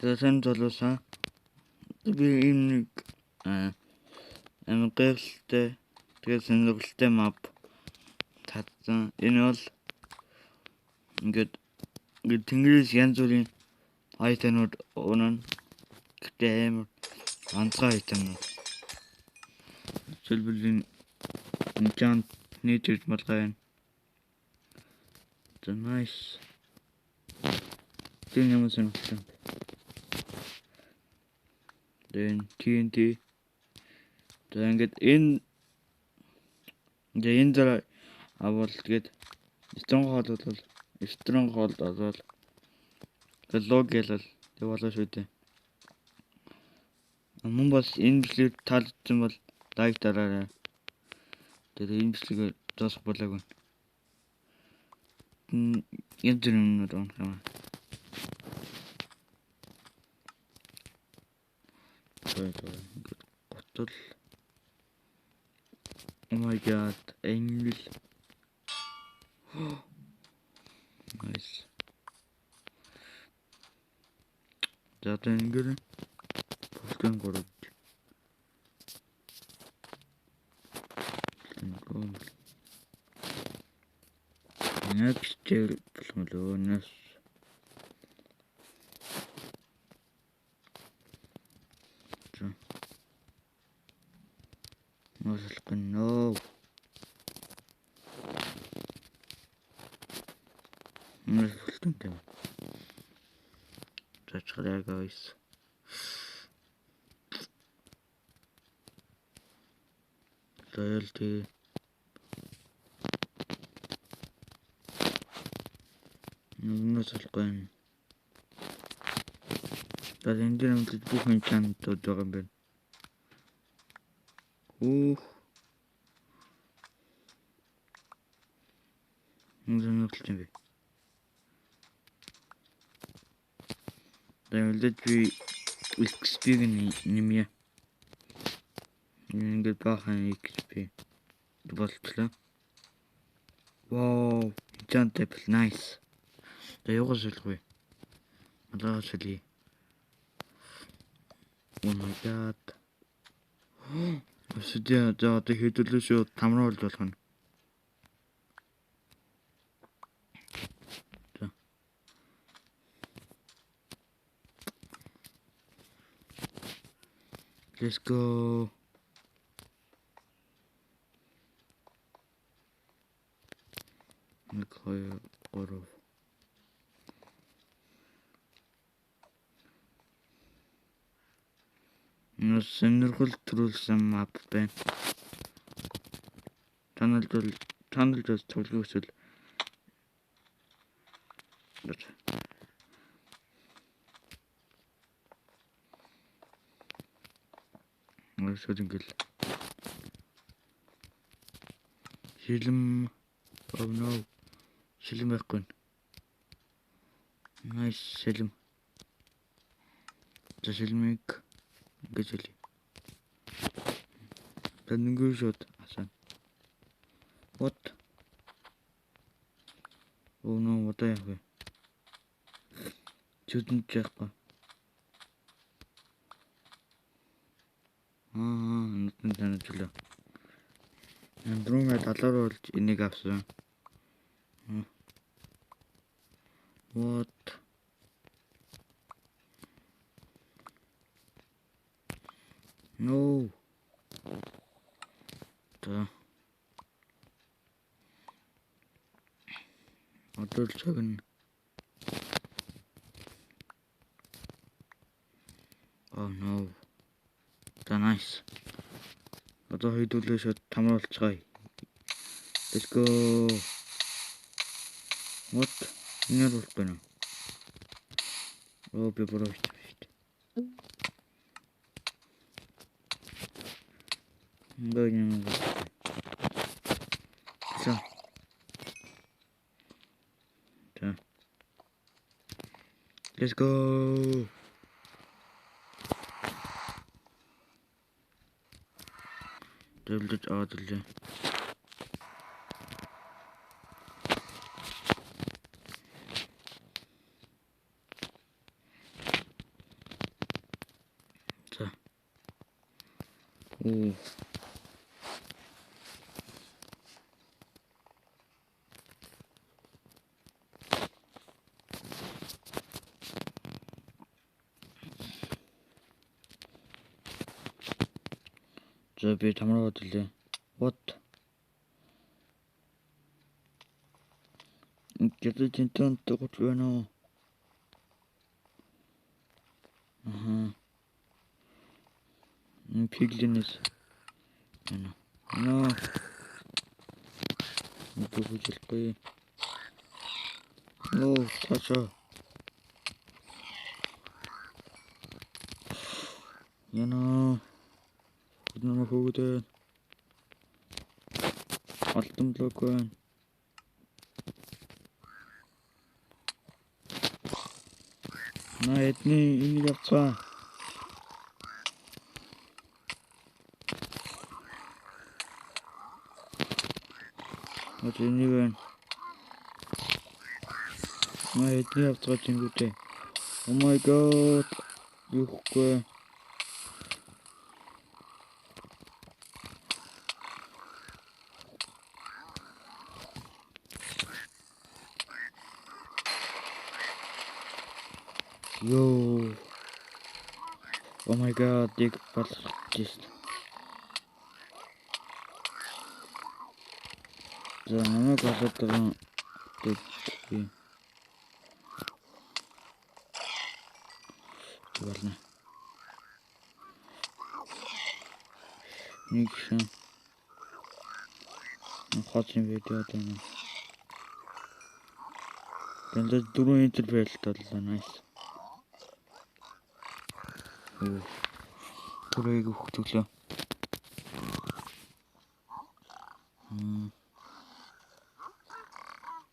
сайн залуусан. Би ийм нэг гайхалтай тэгээд сонирхолтой map татсан. Энэ бол ингээд тэнгэрээс янз бүрийн айтемууд унана. Гэтэ амар ганцхан айтемууд. Жишээлбэл enchant нийтж малгай байна. The nice. Тэн юм сонирхолтой. Then TNT. Тэгээд ингээд энэ дараа авал тэгээд stronghold болол лог ялал тэг болоо шүү дээ. Мөн бас энэ бичлэг таалагдсан бол лайк дараарай. Тэгээд энэ бичлэгээр дуусах болоогүй. Янз бүрийн юмнууд байна. Готол. Oh my god, angel. Nice. Zaten görün. Başkan koruyucu. Next year bulmaloonas. No. That's there, guys. Loyalty. Nasıl koyayım? Ben indirim bu hınçan tutuyorum ben. Nasıl bir? Devlet bir XP nimiye. Ингээд баахан XP болтлоо. Wow, enchant table nice. Тэгээ юугаар шилгүй. Алгаа шилий. Oh my god. Өсөдөө одоо хэдүүлээ шүү 5 руу болж болох нь. Let's go. Николай Оров. Сонирхол төрүүлсэн map байна. Танилд бас тоглох эсвэл Шууд ингээл шилэм шилэм байхгүй. Nice шилэм. Шилэмийг гэж хэлээ. Тэнгэр шууд асан. What? Oh no, what the hell? Чүдэн яахгүй. Нутан танилцлаа. Андрумаа далаар болж энийг авсан. What? No. Одоо л цагна. Oh no. Nice. Одоо хэдүүлээ шууд тамруулцгаая. Let's go. What? Нэр болохгүй нэ. Би борооч. Гэнэ. За. Let's go. Devlet adilce. 오. 저 배에 담으러 갔길래 what? Gerçekten çok fena. Aha. Pigliniz. Ana. 이거 보실 거예요. 오, 타자. Yana. Bundan houden. Altın blokken. Nee, ini yapsa. Wat ini ben? Nee, ini yapsa 친구들. Oh my god. Yuh. Yo. Oh my god, dik patlatist. Canımı patlattığım dik. Ладно. Ничего. Ну, хотим видео там. 근데 дөрөв интервью боллоо nice. Дөрөвийг өгтөглөө.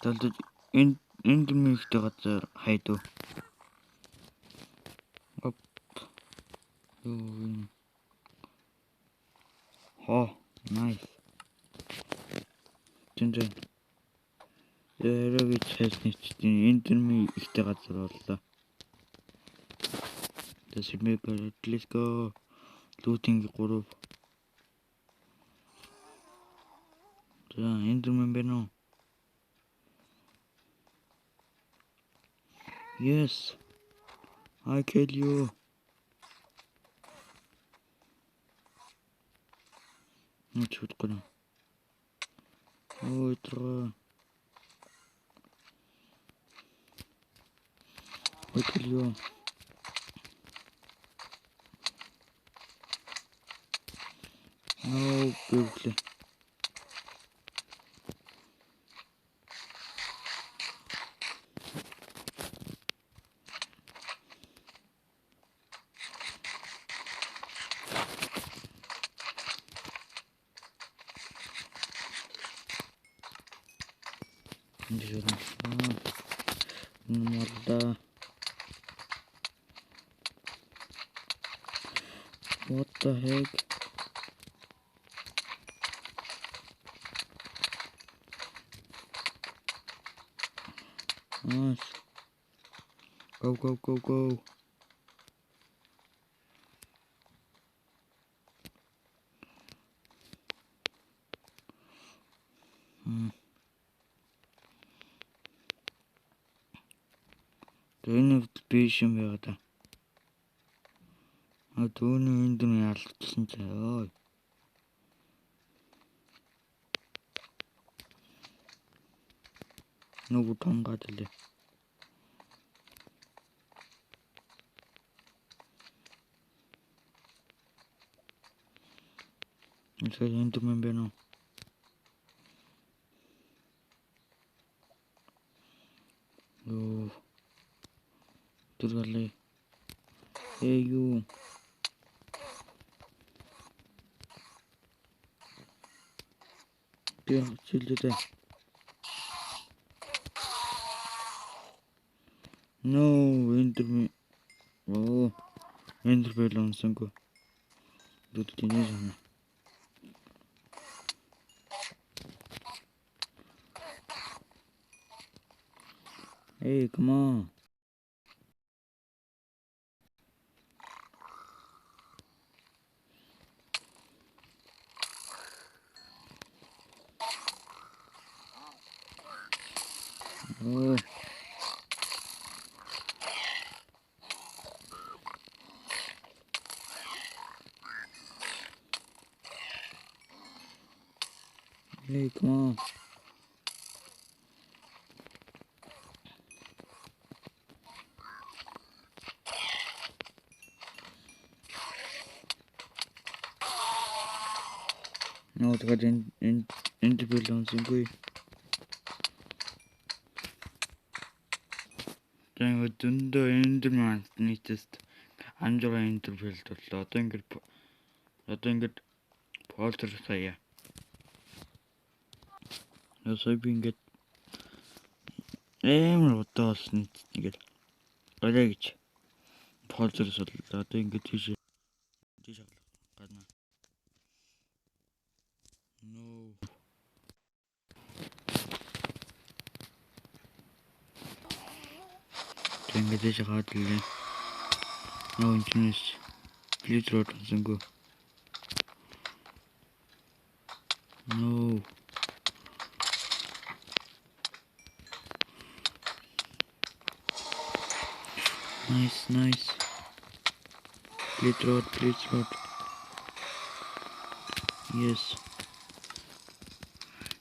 Талд энд мэгтэй газар хайдуу. Оп. Юу. Nice. Тэнцэн. Эрэг чэсний энд мэгтэй газар боллоо. Let's go. Looting 3. 자, 엔더맨 배너. Yes. I kill you. 죽었구나. 들어가. I kill you. No, beautifully. What the heck? Nice. Go. Төвний биш юм байгаа да. Төвний энд нь ялчихсан ч ой. Нөгөө тонгаад илээ. Эсвэл энд юм бэ нөө. Юу. Тэргэлээ. Юу. Би чилдээ. No, энд бэл онсонгүй. Дүд тэнэ юм. Hey, come on. Ой. Hey, come on. No, det var den indebildning som går. Den var dunder indemand нийтэст анжара интерфейс боллоо. Одоо ингээд полдер сая. Ясаа би ингээд одоо болсон ингээд орой гэж полдерс боллоо. Одоо ингээд тийш гадна. No. Ингээд тийш гадлаа. No инженерс. Please road зөнгөө. No. Nice. Please road. Yes.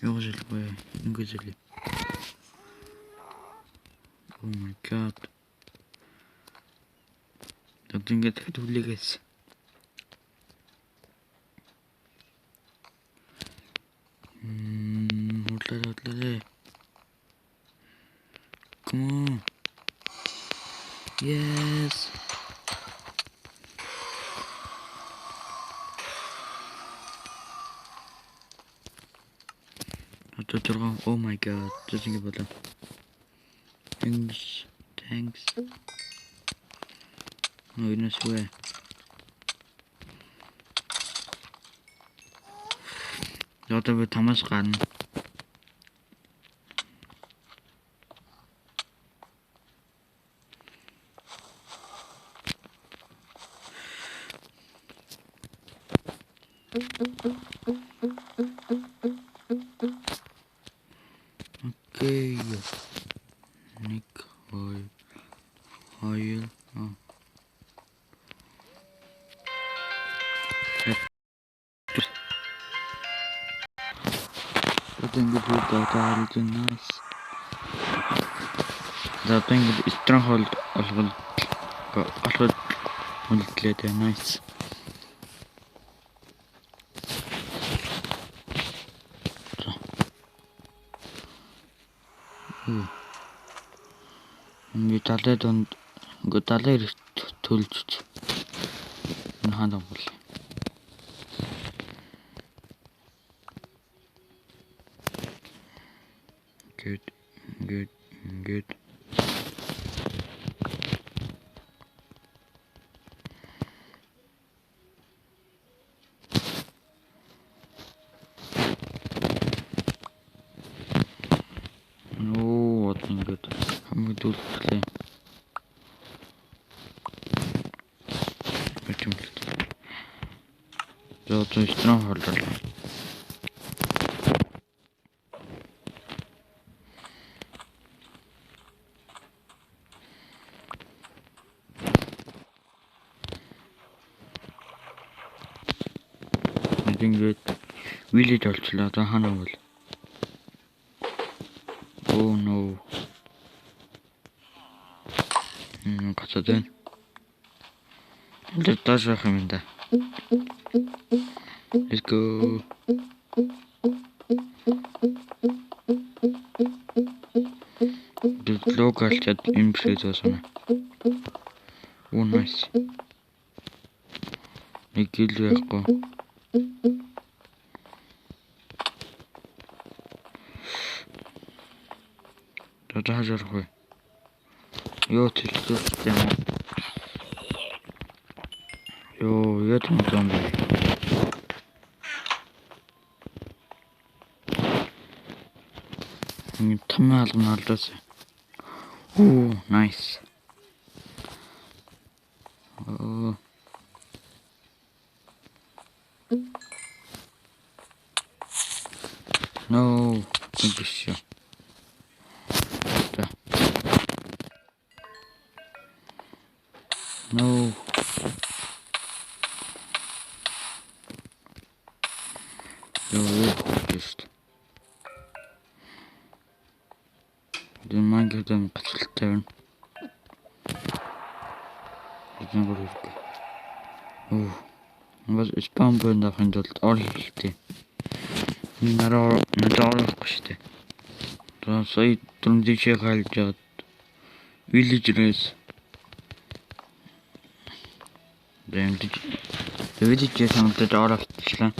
Ёожил бай. Ингүзэл. Oh my god. Tad ингээд хүлээгээс. Худлаа. Come on. Yes. Oh my god. Just think about that. Thanks. No, you know swear. Одоо би тамаас гарна. Окей. Ник ойл. Одоо ингээд хуудаад nice. За одоо ингээд stronghold олгол үлдлээ nice. Ингээд талаа донд ингээд талаа төлж энэ хаана бол. Good. No, what thing good. I'm going to play. So to stronghold. Ингээд village болчлаа. Одоо хаана бол? Oh no. Гацаад байна. Let us go юм да. Let's go. The local chat impressed us. Oh nice. Nikil яахгүй. Одоо хажаарахгүй. Ёо тэлтэй юм. Ёо яд юм бэ? Тамаа алгана алдаас. Oh nice. Oh. No, this is No. Just. The man give them turn. Oh. Was spam point авахын тулд ор хийхтэй. Надад штэ. За сая дүндийчээ хайлж жаад village-рээс village самтад оролцлаа.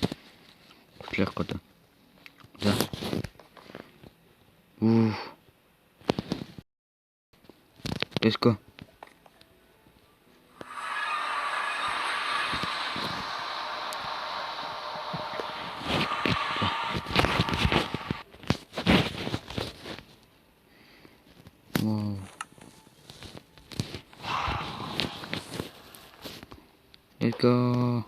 Хүлээх гээд. За. Let's go. Wow. Let's go.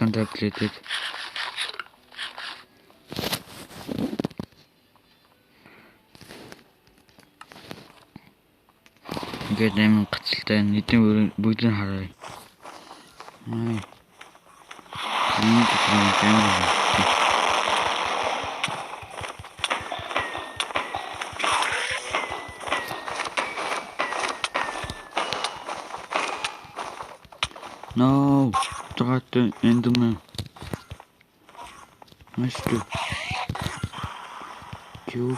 Contemplated. Ингээд амин гацалтай нийтийн бүгдийг харъя. No, try to end me. Nice to kill.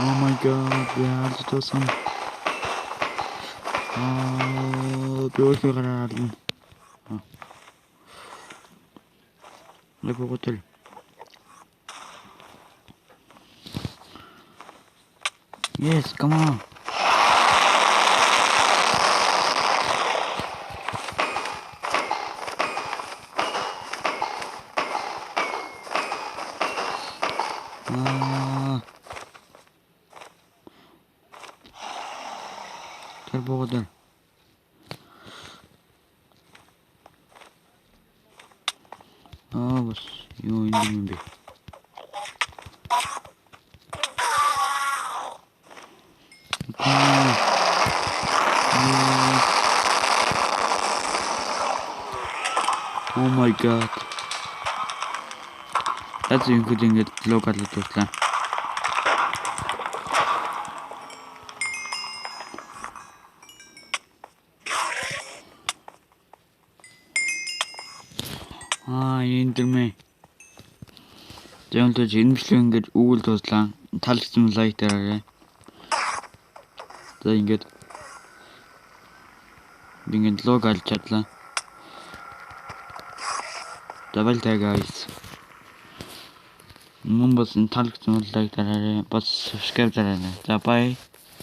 Oh my god, we have to do some. Beautiful. Look at hotel. Yes, come on. Terboden. Was you in the Oh my god. That's including it local to Интермэ. Тэгвэл жинэмшлэг ингэж үүл туслаа. Таалагдсан лайк дараарай. За ингэж лог алж чадлаа. Double tag guys. Мөн бас таалагдсан лайк дараарай. Бас subscribe дараарай. За bye.